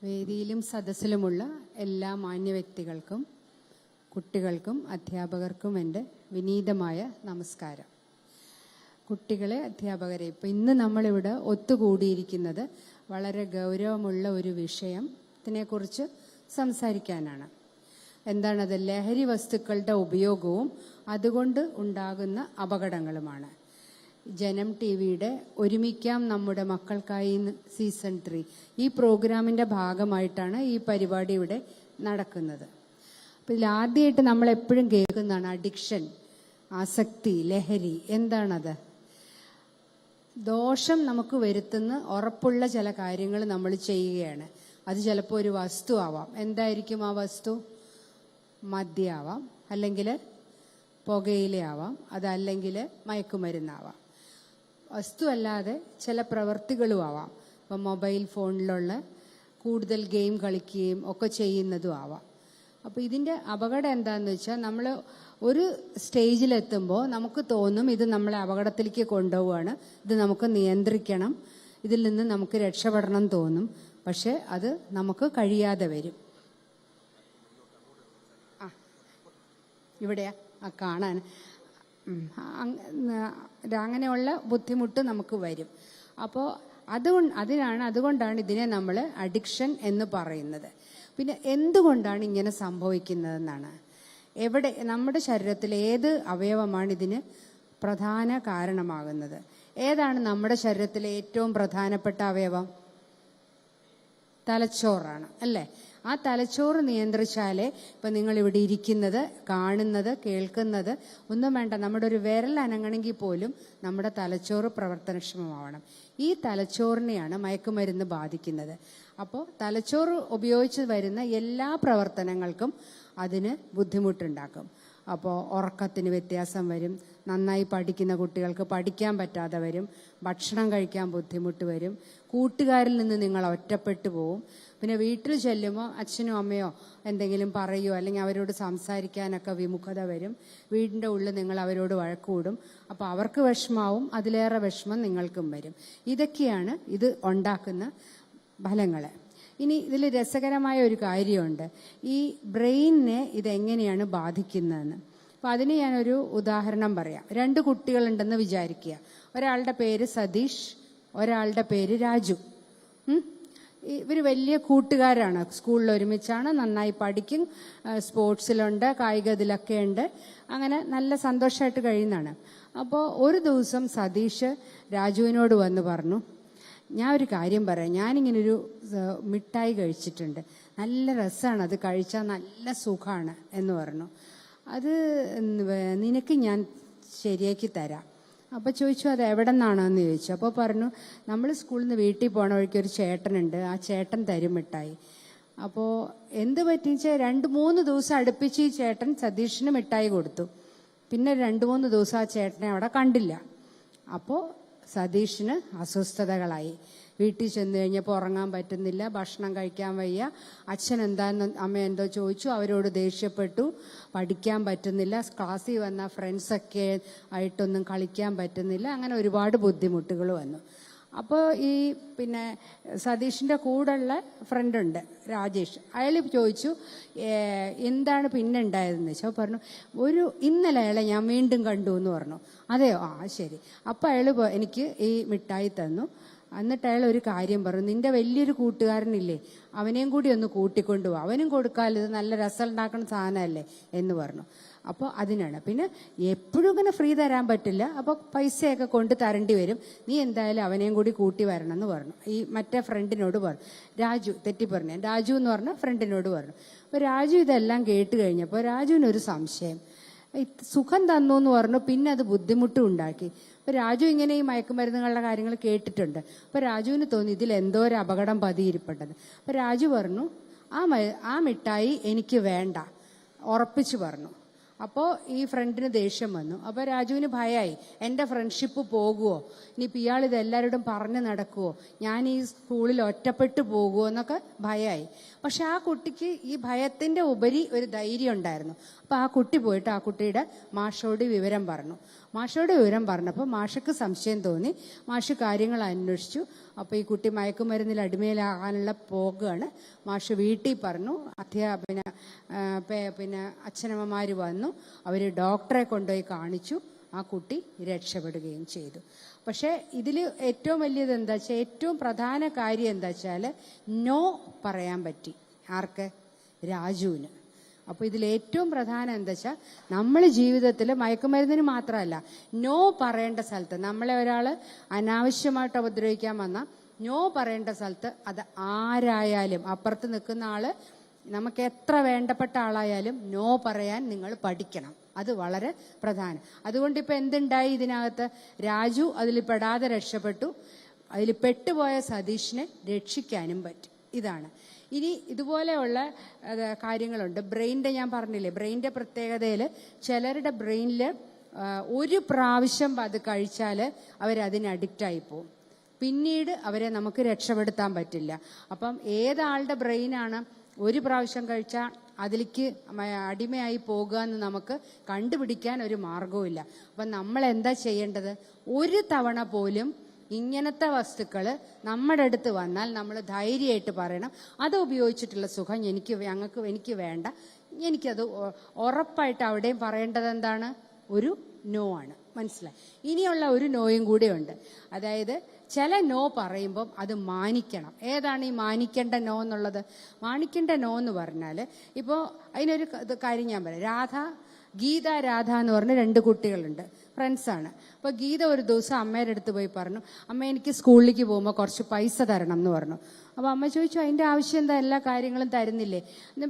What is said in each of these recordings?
വേദിയിലും സദസ്സിലുമുള്ള എല്ലാ മാന്യവ്യക്തികൾക്കും കുട്ടികൾക്കും അധ്യാപകർക്കും എൻ്റെ വിനീതമായ നമസ്കാരം. കുട്ടികളെ, അധ്യാപകരെ, ഇന്ന് നമ്മളിവിടെ ഒത്തുകൂടിയിരിക്കുന്നത് വളരെ ഗൗരവമുള്ള ഒരു വിഷയത്തിനെക്കുറിച്ച് സംസാരിക്കാനാണ്. എന്താണത്? ലഹരി വസ്തുക്കളുടെ ഉപയോഗവും അതുകൊണ്ട് ഉണ്ടാകുന്ന അപകടങ്ങളുമാണ്. ജനം ടിവിയുടെ ഒരുമിക്കാം നമ്മുടെ മക്കൾക്കായി സീസൺ 3 ഈ പ്രോഗ്രാമിൻ്റെ ഭാഗമായിട്ടാണ് ഈ പരിപാടി ഇവിടെ നടക്കുന്നത്. അപ്പോൾ ഇതിലാദ്യമായിട്ട് നമ്മളെപ്പോഴും കേൾക്കുന്നതാണ് അഡിക്ഷൻ, ആസക്തി, ലഹരി. എന്താണത്? ദോഷം നമുക്ക് വരുത്തുന്ന ഉറപ്പുള്ള ചില കാര്യങ്ങൾ നമ്മൾ ചെയ്യുകയാണ്. അത് ചിലപ്പോൾ ഒരു വസ്തു ആവാം. എന്തായിരിക്കും ആ വസ്തു? മദ്യമാവാം, അല്ലെങ്കിൽ പുകയിലയാവാം, അതല്ലെങ്കിൽ മയക്കുമരുന്നാവാം. വസ്തു അല്ലാതെ ചില പ്രവൃത്തികളും ആവാം. ഇപ്പം മൊബൈൽ ഫോണിലുള്ള കൂടുതൽ ഗെയിം കളിക്കുകയും ഒക്കെ ചെയ്യുന്നതും ആവാം. അപ്പോൾ ഇതിൻ്റെ അപകടം എന്താണെന്ന് വെച്ചാൽ, നമ്മൾ ഒരു സ്റ്റേജിലെത്തുമ്പോൾ നമുക്ക് തോന്നും ഇത് നമ്മളെ അപകടത്തിലേക്ക് കൊണ്ടുപോവുകയാണ്, ഇത് നമുക്ക് നിയന്ത്രിക്കണം, ഇതിൽ നിന്ന് നമുക്ക് രക്ഷപ്പെടണം തോന്നും. പക്ഷെ അത് നമുക്ക് കഴിയാതെ വരും. ഇവിടെയാ കാണാൻ അങ്ങനെയുള്ള ബുദ്ധിമുട്ട് നമുക്ക് വരും. അപ്പോൾ അതുകൊണ്ടാണ് ഇതിനെ നമ്മൾ അഡിക്ഷൻ എന്ന് പറയുന്നത്. പിന്നെ എന്തുകൊണ്ടാണ് ഇങ്ങനെ സംഭവിക്കുന്നതെന്നാണ്. നമ്മുടെ ശരീരത്തിൽ ഏത് അവയവമാണ് ഇതിന് പ്രധാന കാരണമാകുന്നത്? ഏതാണ് നമ്മുടെ ശരീരത്തിലെ ഏറ്റവും പ്രധാനപ്പെട്ട അവയവം? തലച്ചോറാണ്, അല്ലേ? ആ തലച്ചോറ് നിയന്ത്രിച്ചാലേ ഇപ്പം നിങ്ങൾ ഇവിടെ ഇരിക്കുന്നത്, കാണുന്നത്, കേൾക്കുന്നത് ഒന്നും വേണ്ട, നമ്മുടെ ഒരു വിരൽ അനങ്ങണമെങ്കിൽ പോലും നമ്മുടെ തലച്ചോറ് പ്രവർത്തനക്ഷമമാവണം. ഈ തലച്ചോറിനെയാണ് മയക്കുമരുന്ന് ബാധിക്കുന്നത്. അപ്പോൾ തലച്ചോറ് ഉപയോഗിച്ച് വരുന്ന എല്ലാ പ്രവർത്തനങ്ങൾക്കും അതിന് ബുദ്ധിമുട്ടുണ്ടാക്കും. അപ്പോൾ ഉറക്കത്തിന് വ്യത്യാസം വരും, നന്നായി പഠിക്കുന്ന കുട്ടികൾക്ക് പഠിക്കാൻ പറ്റാതെ വരും, ഭക്ഷണം കഴിക്കാൻ ബുദ്ധിമുട്ട് വരും, കൂട്ടുകാരിൽ നിന്ന് നിങ്ങൾ ഒറ്റപ്പെട്ടു പോവും. പിന്നെ വീട്ടിൽ ചെല്ലുമ്പോൾ അച്ഛനോ അമ്മയോ എന്തെങ്കിലും പറയുമോ, അല്ലെങ്കിൽ അവരോട് സംസാരിക്കാനൊക്കെ വിമുഖത വരും. വീടിൻ്റെ ഉള്ളിൽ നിങ്ങൾ അവരോട് വഴക്കൂടും. അപ്പോൾ അവർക്ക് വിഷമാവും, അതിലേറെ വിഷമം നിങ്ങൾക്കും വരും. ഇതൊക്കെയാണ് ഇത് ഉണ്ടാക്കുന്ന ഫലങ്ങൾ. ഇനി ഇതിൽ രസകരമായ ഒരു കാര്യമുണ്ട്. ഈ ബ്രെയിനിനെ ഇതെങ്ങനെയാണ് ബാധിക്കുന്നതെന്ന്. അപ്പോൾ അതിന് ഞാനൊരു ഉദാഹരണം പറയാം. 2 കുട്ടികളുണ്ടെന്ന് വിചാരിക്കുക. ഒരാളുടെ പേര് സതീഷ്, ഒരാളുടെ പേര് രാജു. ഇവർ വലിയ കൂട്ടുകാരാണ്, സ്കൂളിൽ ഒരുമിച്ചാണ്, നന്നായി പഠിക്കും, സ്പോർട്സിലുണ്ട്, കായികത്തിലൊക്കെ ഉണ്ട്, അങ്ങനെ നല്ല സന്തോഷമായിട്ട് കഴിയുന്നതാണ്. അപ്പോൾ ഒരു ദിവസം സതീഷ് രാജുവിനോട് വന്ന് പറഞ്ഞു, ഞാൻ ഒരു കാര്യം പറയാം, ഞാനിങ്ങനൊരു മിഠായി കഴിച്ചിട്ടുണ്ട്, നല്ല രസമാണ്, അത് കഴിച്ചാൽ നല്ല സുഖമാണ് എന്ന് പറഞ്ഞു. അത് നിനക്ക് ഞാൻ ശരിയാക്കി തരാം. അപ്പോൾ ചോദിച്ചു, അത് എവിടെ നിന്നാണോ എന്ന് ചോദിച്ചു. അപ്പോൾ പറഞ്ഞു, നമ്മൾ സ്കൂളിൽ നിന്ന് വീട്ടിൽ പോണ വഴിക്ക് ഒരു ചേട്ടനുണ്ട്, ആ ചേട്ടൻ തരും മിഠായി. അപ്പോൾ എന്ത് പറ്റിച്ചാൽ 2-3 ദിവസം അടുപ്പിച്ച് ഈ ചേട്ടൻ സതീഷിന് മിഠായി കൊടുത്തു. പിന്നെ 2-3 ദിവസം ആ ചേട്ടനെ അവിടെ കണ്ടില്ല. അപ്പോൾ സതീഷിന് അസ്വസ്ഥതകളായി. വീട്ടിൽ ചെന്ന് കഴിഞ്ഞപ്പോൾ ഉറങ്ങാൻ പറ്റുന്നില്ല, ഭക്ഷണം കഴിക്കാൻ വയ്യ, അച്ഛൻ എന്താന്ന് അമ്മ എന്തോ ചോദിച്ചു, അവരോട് ദേഷ്യപ്പെട്ടു, പഠിക്കാൻ പറ്റുന്നില്ല, ക്ലാസ്സിൽ വന്ന ഫ്രണ്ട്സൊക്കെ ആയിട്ടൊന്നും കളിക്കാൻ പറ്റുന്നില്ല, അങ്ങനെ ഒരുപാട് ബുദ്ധിമുട്ടുകൾ വന്നു. അപ്പോൾ ഈ പിന്നെ സതീഷിൻ്റെ കൂടെയുള്ള ഫ്രണ്ടുണ്ട് രാജേഷ്, അയാൾ ചോദിച്ചു എന്താണ് പിന്നെ ഉണ്ടായതെന്ന് വെച്ചാൽ പറഞ്ഞു, ഇന്നലെ അയാളെ ഞാൻ വീണ്ടും കണ്ടു എന്ന് പറഞ്ഞു. അതെയോ? ആ ശരി. അപ്പോൾ അയാൾ എനിക്ക് ഈ മിഠായി തന്നു. എന്നിട്ട് അയാൾ ഒരു കാര്യം പറഞ്ഞു, നിന്റെ വലിയൊരു കൂട്ടുകാരനില്ലേ, അവനെയും കൂടി ഒന്ന് കൂട്ടിക്കൊണ്ടുപോകും, അവനും കൊടുക്കാമല്ലോ, ഇത് നല്ല രസം ഉണ്ടാക്കുന്ന സാധനമല്ലേ എന്ന് പറഞ്ഞു. അപ്പോൾ അതിനാണ്. പിന്നെ എപ്പോഴും ഇങ്ങനെ ഫ്രീ തരാൻ പറ്റില്ല, അപ്പോൾ പൈസയൊക്കെ കൊണ്ട് തരേണ്ടി വരും, നീ എന്തായാലും അവനെയും കൂടി കൂട്ടി വരണം എന്ന് പറഞ്ഞു. ഈ മറ്റേ ഫ്രണ്ടിനോട് പറഞ്ഞു, രാജു, തെറ്റി പറഞ്ഞു, രാജു എന്ന് പറഞ്ഞ ഫ്രണ്ടിനോട് പറഞ്ഞു. അപ്പോൾ രാജു ഇതെല്ലാം കേട്ട് കഴിഞ്ഞപ്പോൾ രാജുവിനൊരു സംശയം, സുഖം തന്നു എന്ന് പറഞ്ഞു, പിന്നെ അത് ബുദ്ധിമുട്ടും ഉണ്ടാക്കി. അപ്പോൾ രാജു ഇങ്ങനെ ഈ മയക്കുമരുന്നുകളുടെ കാര്യങ്ങൾ കേട്ടിട്ടുണ്ട്. അപ്പോൾ രാജുവിന് തോന്നി ഇതിൽ എന്തോ ഒരു അപകടം പതിയിരിപ്പെട്ടത്. അപ്പോൾ രാജു പറഞ്ഞു, ആ മിഠായി എനിക്ക് വേണ്ട, ഉറപ്പിച്ചു പറഞ്ഞു. അപ്പോൾ ഈ ഫ്രണ്ടിന് ദേഷ്യം വന്നു. അപ്പോൾ രാജുവിന് ഭയമായി, എൻ്റെ ഫ്രണ്ട്ഷിപ്പ് പോകുമോ, ഇനിയിപ്പോൾ ഇയാൾ ഇതെല്ലാവരോടും പറഞ്ഞ് നടക്കുമോ, ഞാൻ ഈ സ്കൂളിൽ ഒറ്റപ്പെട്ടു പോകുമോ എന്നൊക്കെ ഭയമായി. പക്ഷെ ആ കുട്ടിക്ക് ഈ ഭയത്തിൻ്റെ ഉപരി ഒരു ധൈര്യം ഉണ്ടായിരുന്നു. അപ്പോൾ ആ കുട്ടി പോയിട്ട് ആ കുട്ടിയുടെ മാഷോട് വിവരം പറഞ്ഞു. മാഷോട് വിവരം പറഞ്ഞപ്പോൾ മാഷക്ക് സംശയം തോന്നി. മാഷ് കാര്യങ്ങൾ അന്വേഷിച്ചു. അപ്പോൾ ഈ കുട്ടി മയക്കുമരുന്നിൽ അടിമയിലാകാനുള്ള പോകുകയാണ്. മാഷ് വീട്ടിൽ പറഞ്ഞു. പിന്നെ അച്ഛനമ്മമാർ വന്നു. അവർ ഡോക്ടറെ കൊണ്ടുപോയി കാണിച്ചു. ആ കുട്ടി രക്ഷപ്പെടുകയും ചെയ്തു. പക്ഷേ ഇതിൽ ഏറ്റവും വലിയത് എന്താ വെച്ചാൽ, ഏറ്റവും പ്രധാന കാര്യം എന്താ വെച്ചാൽ, നോ പറയാൻ പറ്റി. ആർക്ക്? രാജുവിന്. അപ്പോൾ ഇതിൽ ഏറ്റവും പ്രധാനം എന്താ വെച്ചാൽ, നമ്മൾ ജീവിതത്തിൽ മയക്കുമരുന്നിന് മാത്രമല്ല, നോ പറയേണ്ട സ്ഥലത്ത്, നമ്മളെ ഒരാൾ അനാവശ്യമായിട്ട് ഉപദ്രവിക്കാൻ വന്നാൽ നോ പറയേണ്ട സ്ഥലത്ത്, അത് ആരായാലും, അപ്പുറത്ത് നിൽക്കുന്ന ആള് നമുക്ക് എത്ര വേണ്ടപ്പെട്ട ആളായാലും നോ പറയാൻ നിങ്ങൾ പഠിക്കണം. അത് വളരെ പ്രധാനം. അതുകൊണ്ട് ഇപ്പം എന്തുണ്ടായി ഇതിനകത്ത്? രാജു അതിൽ പെടാതെ രക്ഷപ്പെട്ടു. അതിൽ പെട്ടുപോയ സതീഷിനെ രക്ഷിക്കാനും പറ്റും. ഇതാണ്. ഇനി ഇതുപോലെയുള്ള കാര്യങ്ങളുണ്ട്. ബ്രെയിനിൻ്റെ ഞാൻ പറഞ്ഞില്ലേ, ബ്രെയിനിൻ്റെ പ്രത്യേകതയിൽ ചിലരുടെ ബ്രെയിനിൽ ഒരു പ്രാവശ്യം അത് കഴിച്ചാൽ അവരതിന് അഡിക്റ്റായി പോകും. പിന്നീട് അവരെ നമുക്ക് രക്ഷപ്പെടുത്താൻ പറ്റില്ല. അപ്പം ഏതാളുടെ ബ്രെയിനാണ് ഒരു പ്രാവശ്യം കഴിച്ചാൽ അതിലേക്ക് അടിമയായി പോകുക എന്ന് നമുക്ക് കണ്ടുപിടിക്കാൻ ഒരു മാർഗവുമില്ല. അപ്പം നമ്മൾ എന്താ ചെയ്യേണ്ടത്? ഒരു തവണ പോലും ഇങ്ങനത്തെ വസ്തുക്കൾ നമ്മുടെ അടുത്ത് വന്നാൽ നമ്മൾ ധൈര്യമായിട്ട് പറയണം, അത് ഉപയോഗിച്ചിട്ടുള്ള സുഖം എനിക്ക് വേണ്ട. എനിക്കത് ഉറപ്പായിട്ട് അവിടെയും പറയേണ്ടത് എന്താണ്? ഒരു നോ ആണ്. മനസ്സിലായി? ഇനിയുള്ള ഒരു നോയും കൂടെ ഉണ്ട്. അതായത് ചില നോ പറയുമ്പം അത് മാനിക്കണം. ഏതാണ് ഈ മാനിക്കേണ്ട നോ എന്നുള്ളത്? മാനിക്കേണ്ട നോ എന്ന് പറഞ്ഞാൽ, ഇപ്പോൾ അതിനൊരു കാര്യം ഞാൻ പറയാം. ഗീത, രാധ എന്ന് പറഞ്ഞ 2 കുട്ടികളുണ്ട്, ഫ്രണ്ട്സാണ്. അപ്പോൾ ഗീത ഒരു ദിവസം അമ്മയുടെ അടുത്ത് പോയി പറഞ്ഞു, അമ്മ എനിക്ക് സ്കൂളിലേക്ക് പോകുമ്പോൾ കുറച്ച് പൈസ തരണം എന്ന് പറഞ്ഞു. അപ്പോൾ അമ്മ ചോദിച്ചു, അതിൻ്റെ ആവശ്യം എന്താ? എല്ലാ കാര്യങ്ങളും തരുന്നില്ലേ?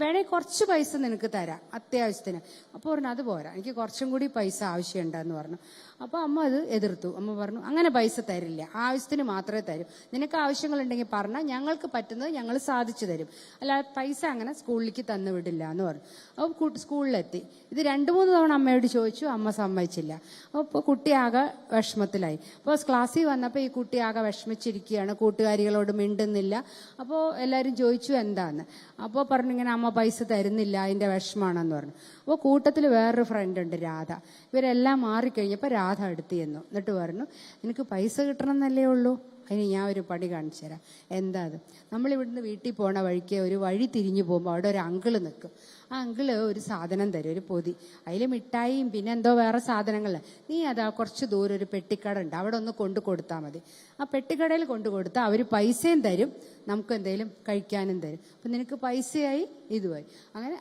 വേണമെങ്കിൽ കുറച്ച് പൈസ നിനക്ക് തരാം അത്യാവശ്യത്തിന്. അപ്പോൾ പറഞ്ഞു, അത് പോരാ, എനിക്ക് കുറച്ചും കൂടി പൈസ ആവശ്യമുണ്ടെന്ന് പറഞ്ഞു. അപ്പോൾ അമ്മ അത് എതിർത്തു. അമ്മ പറഞ്ഞു, അങ്ങനെ പൈസ തരില്ല, ആവശ്യത്തിന് മാത്രമേ തരൂ. നിനക്ക് ആവശ്യങ്ങളുണ്ടെങ്കിൽ പറഞ്ഞാൽ ഞങ്ങൾക്ക് പറ്റുന്നത് ഞങ്ങൾ സാധിച്ചു തരും, അല്ലാതെ പൈസ അങ്ങനെ സ്കൂളിലേക്ക് തന്നു വിടില്ല എന്ന് പറഞ്ഞു. അപ്പോൾ സ്കൂളിലെത്തി. ഇത് 2-3 തവണ അമ്മയോട് ചോദിച്ചു, അമ്മ സമ്മതിച്ചില്ല. അപ്പോൾ കുട്ടി ആകെ വിഷമത്തിലായി. അപ്പോൾ ക്ലാസ്സിൽ വന്നപ്പോൾ ഈ കുട്ടി ആകെ വിഷമിച്ചിരിക്കുകയാണ്, കൂട്ടുകാരികളോട് മിണ്ടുന്നില്ല. അപ്പോൾ എല്ലാവരും ചോദിച്ചു എന്താന്ന്. അപ്പോൾ പറഞ്ഞു, ഇങ്ങനെ അമ്മ പൈസ തരുന്നില്ല, അതിൻ്റെ വിഷമാണെന്ന് പറഞ്ഞു. അപ്പോൾ കൂട്ടത്തിൽ വേറൊരു ഫ്രണ്ട് ഉണ്ട്, രാധ. ഇവരെല്ലാം മാറിക്കഴിഞ്ഞപ്പോൾ രാധ അടുത്ത് ചെന്നു. എന്നിട്ട് പറഞ്ഞു, നിനക്ക് പൈസ കിട്ടണം എന്നല്ലേ ഉള്ളൂ, അതിന് ഞാൻ ഒരു പണി കാണിച്ചു തരാം. എന്താ അത്? നമ്മളിവിടുന്ന് വീട്ടിൽ പോണ വഴിക്ക് ഒരു വഴി തിരിഞ്ഞു പോകുമ്പോൾ അവിടെ ഒരു അങ്കിള് നിൽക്കും. ആ അങ്കിള് ഒരു സാധനം തരും, ഒരു പൊതി. അതിൽ മിഠായിയും പിന്നെ എന്തോ വേറെ സാധനങ്ങൾ. നീ അതാ കുറച്ച് ദൂരം ഒരു പെട്ടിക്കട ഉണ്ട്, അവിടെ ഒന്ന് കൊണ്ടു കൊടുത്താൽ മതി. ആ പെട്ടിക്കടയിൽ കൊണ്ടു കൊടുത്താൽ അവർ പൈസയും തരും, നമുക്ക് എന്തെങ്കിലും കഴിക്കാനും തരും. അപ്പം നിനക്ക് പൈസയായി, ഇതുമായി. അങ്ങനെ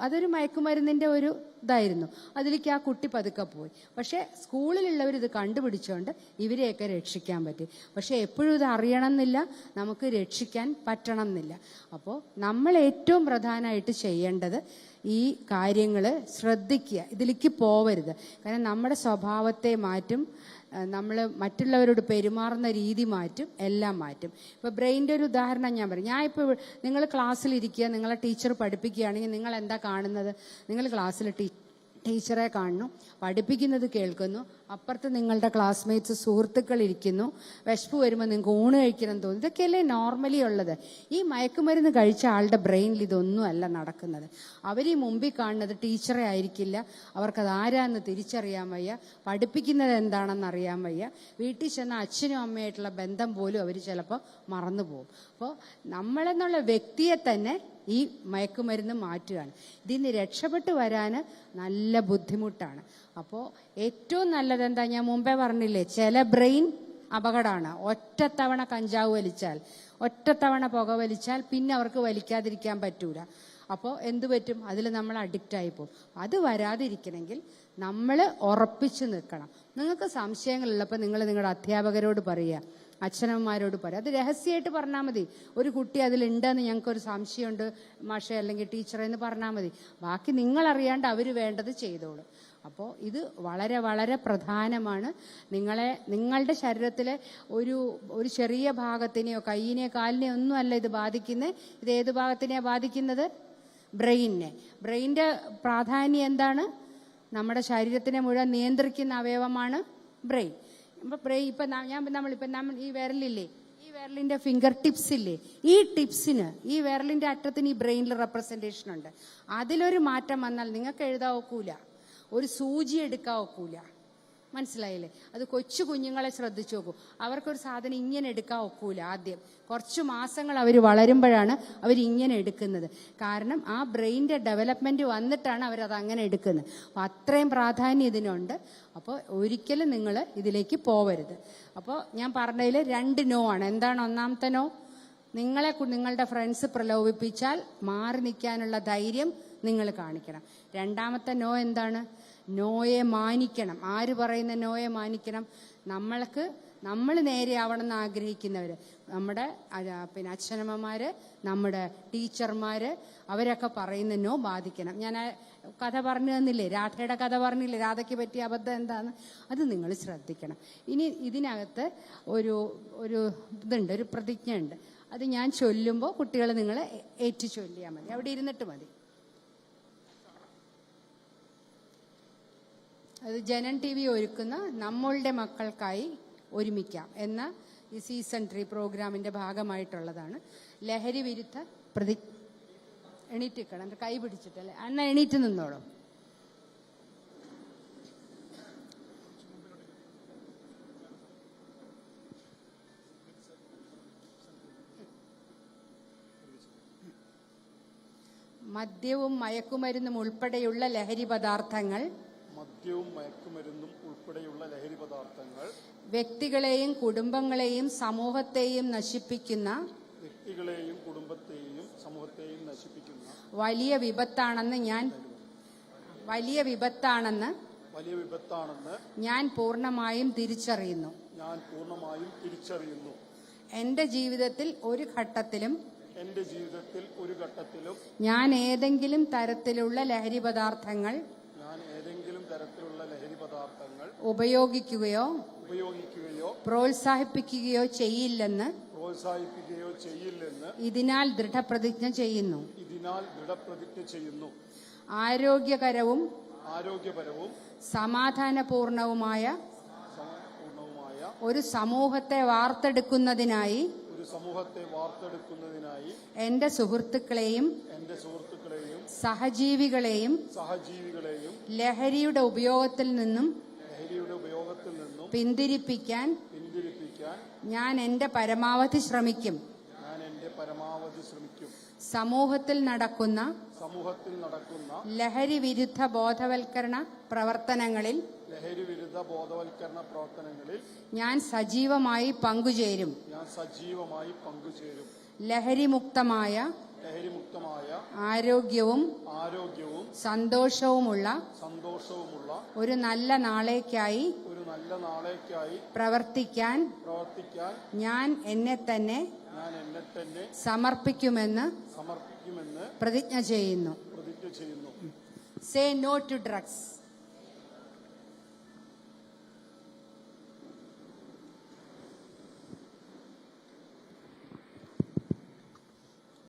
അതൊരു മയക്കുമരുന്നിൻ്റെ ഒരു ഇതായിരുന്നു. അതിലേക്ക് ആ കുട്ടി പതുക്കെ പോയി. പക്ഷേ സ്കൂളിലുള്ളവർ ഇത് കണ്ടുപിടിച്ചുകൊണ്ട് ഇവരെയൊക്കെ രക്ഷിക്കാൻ പറ്റി. പക്ഷെ എപ്പോഴും ഇത് അറിയണം എന്നില്ല, നമുക്ക് രക്ഷിക്കാൻ പറ്റണം എന്നില്ല. അപ്പോൾ നമ്മൾ ഏറ്റവും പ്രധാനമായിട്ട് ചെയ്യേണ്ടത് ഈ കാര്യങ്ങൾ ശ്രദ്ധിക്കുക, ഇതിലേക്ക് പോവരുത്. കാരണം നമ്മുടെ സ്വഭാവത്തെ മാറ്റും, നമ്മൾ മറ്റുള്ളവരോട് പെരുമാറുന്ന രീതി മാറ്റും, എല്ലാം മാറ്റും. ഇപ്പോൾ ബ്രെയിൻ്റെ ഒരു ഉദാഹരണം ഞാൻ പറയും. ഇപ്പോൾ നിങ്ങൾ ക്ലാസ്സിലിരിക്കുക, നിങ്ങളെ ടീച്ചർ പഠിപ്പിക്കുകയാണെങ്കിൽ നിങ്ങൾ എന്താ കാണുന്നത്? നിങ്ങൾ ക്ലാസ്സിൽ ടീച്ചറെ കാണുന്നു, പഠിപ്പിക്കുന്നത് കേൾക്കുന്നു, അപ്പുറത്ത് നിങ്ങളുടെ ക്ലാസ്മേറ്റ്സ് സുഹൃത്തുക്കൾ ഇരിക്കുന്നു, വിശപ്പ് വരുമ്പോൾ നിങ്ങൾക്ക് ഊണ് കഴിക്കണം തോന്നുന്നു. ഇതൊക്കെയല്ലേ നോർമലി ഉള്ളത്. ഈ മയക്കുമരുന്ന് കഴിച്ച ആളുടെ ബ്രെയിനിൽ ഇതൊന്നും അല്ല നടക്കുന്നത്. അവർ ഈ മുമ്പിൽ കാണുന്നത് ടീച്ചറെ ആയിരിക്കില്ല, അവർക്കത് ആരാന്ന് തിരിച്ചറിയാൻ വയ്യ, പഠിപ്പിക്കുന്നത് എന്താണെന്ന് അറിയാൻ വയ്യ, വീട്ടിൽ ചെന്ന അച്ഛനും അമ്മയായിട്ടുള്ള ബന്ധം പോലും അവർ ചിലപ്പോൾ മറന്നു പോകും. അപ്പോൾ നമ്മളെന്നുള്ള വ്യക്തിയെ തന്നെ ഈ മയക്കുമരുന്ന് മാറ്റുകയാണ്. ഇതിന് രക്ഷപ്പെട്ട് വരാൻ നല്ല ബുദ്ധിമുട്ടാണ്. അപ്പോൾ ഏറ്റവും നല്ലത് എന്താ? ഞാൻ മുമ്പേ പറഞ്ഞില്ലേ, ചില ബ്രെയിൻ അപകടമാണ്. ഒറ്റത്തവണ കഞ്ചാവ് വലിച്ചാൽ, ഒറ്റത്തവണ പുക വലിച്ചാൽ പിന്നെ അവർക്ക് വലിക്കാതിരിക്കാൻ പറ്റൂല. അപ്പോൾ എന്തു പറ്റും? അതിൽ നമ്മൾ അഡിക്റ്റായി പോകും. അത് വരാതിരിക്കണമെങ്കിൽ നമ്മൾ ഉറപ്പിച്ചു നിൽക്കണം. നിങ്ങൾക്ക് സംശയങ്ങളുള്ളപ്പോൾ നിങ്ങൾ നിങ്ങളുടെ അധ്യാപകരോട് പറയുക, അച്ഛനമ്മമാരോട് പറയാം. അത് രഹസ്യമായിട്ട് പറഞ്ഞാൽ മതി. ഒരു കുട്ടി അതിലുണ്ടെന്ന് ഞങ്ങൾക്കൊരു സംശയമുണ്ട് മാഷെ അല്ലെങ്കിൽ ടീച്ചറെ എന്ന് പറഞ്ഞാൽ മതി. ബാക്കി നിങ്ങളറിയാണ്ട് അവർ വേണ്ടത് ചെയ്തോളും. അപ്പോൾ ഇത് വളരെ വളരെ പ്രധാനമാണ്. നിങ്ങളുടെ ശരീരത്തിലെ ഒരു ചെറിയ ഭാഗത്തിനെയോ കൈയിനെയോ കാലിനെയോ ഒന്നുമല്ല ഇത് ബാധിക്കുന്നത്. ഇത് ഏത് ഭാഗത്തിനെയാണ് ബാധിക്കുന്നത്? ബ്രെയിനിനെ. ബ്രെയിനിൻ്റെ പ്രാധാന്യം എന്താണ്? നമ്മുടെ ശരീരത്തിനെ മുഴുവൻ നിയന്ത്രിക്കുന്ന അവയവമാണ് ബ്രെയിൻ. ബ്രെയിൻ നമ്മൾ ഈ വിരലില്ലേ, ഈ വിരലിന്റെ ഫിംഗർ ടിപ്സ് ഇല്ലേ, ഈ ടിപ്സിന്, ഈ വിരലിന്റെ അറ്റത്തിന് ഈ ബ്രെയിനിൽ റെപ്രസെന്റേഷൻ ഉണ്ട്. അതിലൊരു മാറ്റം വന്നാൽ നിങ്ങൾക്ക് എഴുതാൻ ഒക്കൂല, ഒരു സൂചി എടുക്കാൻ ഒക്കൂല. മനസ്സിലായില്ലേ? അത് കൊച്ചു കുഞ്ഞുങ്ങളെ ശ്രദ്ധിച്ചു നോക്കൂ. അവർക്കൊരു സാധനം ഇങ്ങനെ എടുക്കാൻ ഒക്കൂല. ആദ്യം കുറച്ച് മാസങ്ങൾ അവർ വളരുമ്പോഴാണ് അവരിങ്ങനെ എടുക്കുന്നത്. കാരണം ആ ബ്രെയിനിന്റെ ഡെവലപ്മെന്റ് വന്നിട്ടാണ് അവരത് അങ്ങനെ എടുക്കുന്നത്. അപ്പോൾ അത്രയും പ്രാധാന്യം ഇതിനുണ്ട്. അപ്പോൾ ഒരിക്കലും നിങ്ങൾ ഇതിലേക്ക് പോവരുത്. അപ്പോൾ ഞാൻ പറഞ്ഞതിൽ 2 നോ ആണ്. എന്താണ് ഒന്നാമത്തെ നോ? നിങ്ങളുടെ ഫ്രണ്ട്സ് പ്രലോഭിപ്പിച്ചാൽ മാറി നിൽക്കാനുള്ള ധൈര്യം നിങ്ങൾ കാണിക്കണം. രണ്ടാമത്തെ നോ എന്താണ്? നോയെ മാനിക്കണം. ആര് പറയുന്ന നോയെ മാനിക്കണം? നമ്മൾ നേരെയാവണമെന്ന് ആഗ്രഹിക്കുന്നവർ, നമ്മുടെ അച്ഛനമ്മമാര്, നമ്മുടെ ടീച്ചർമാര്, അവരൊക്കെ പറയുന്ന നോ ബാധിക്കണം. ഞാൻ കഥ പറഞ്ഞു തന്നില്ലേ, രാധയുടെ കഥ പറഞ്ഞില്ലേ, രാധയ്ക്ക് പറ്റിയ അബദ്ധം എന്താന്ന്, അത് നിങ്ങൾ ശ്രദ്ധിക്കണം. ഇനി ഇതിനകത്ത് ഒരു ഇതുണ്ട്, ഒരു പ്രതിജ്ഞ ഉണ്ട്. അത് ഞാൻ ചൊല്ലുമ്പോൾ കുട്ടികൾ നിങ്ങൾ ഏറ്റു ചൊല്ലിയാൽ മതി. അവിടെ ഇരുന്നിട്ട് മതി. അത് ജനൻ TV ഒരുക്കുന്ന നമ്മളുടെ മക്കൾക്കായി ഒരുമിക്കാം എന്ന ഈ സീസൺ 3 പ്രോഗ്രാമിന്റെ ഭാഗമായിട്ടുള്ളതാണ്. ലഹരി വിരുദ്ധ എണീറ്റിക്കണം, എൻ്റെ കൈ പിടിച്ചിട്ടല്ലേ, അന്ന് എണീറ്റ് നിന്നോളൂ. മദ്യവും മയക്കുമരുന്നും ഉൾപ്പെടെയുള്ള ലഹരി പദാർത്ഥങ്ങൾ വ്യക്തികളെയും കുടുംബങ്ങളെയും സമൂഹത്തെയും നശിപ്പിക്കുന്ന വലിയ വിപത്താണെന്ന് ഞാൻ പൂർണ്ണമായും തിരിച്ചറിയുന്നു. എന്റെ ജീവിതത്തിൽ ഒരു ഘട്ടത്തിലും ഞാൻ ഏതെങ്കിലും തരത്തിലുള്ള ലഹരി പദാർത്ഥങ്ങൾ ഉപയോഗിക്കുകയോ പ്രോത്സാഹിപ്പിക്കുകയോ ചെയ്യില്ലെന്ന് ഇതിനാൽ ദൃഢപ്രതിജ്ഞ ചെയ്യുന്നു. ആരോഗ്യകരവും സമാധാനപൂർണവുമായ ഒരു സമൂഹത്തെ വാർത്തെടുക്കുന്നതിനായി എന്റെ സുഹൃത്തുക്കളെയും സഹജീവികളെയും ലഹരിയുടെ ഉപയോഗത്തിൽ നിന്നും പിന്തിരിപ്പിക്കാൻ ഞാൻ എന്റെ പരമാവധി ശ്രമിക്കും. സമൂഹത്തിൽ നടക്കുന്ന ലഹരി വിരുദ്ധ ബോധവൽക്കരണ പ്രവർത്തനങ്ങളിൽ ഞാൻ സജീവമായി പങ്കുചേരും. ലഹരിമുക്തമായ ആരോഗ്യവും സന്തോഷവുമുള്ള ഒരു നല്ല നാളേക്കായി പ്രവർത്തിക്കാൻ ഞാൻ എന്നെ തന്നെ സമർപ്പിക്കുമെന്ന് പ്രതിജ്ഞ ചെയ്യുന്നു. Say no to drugs.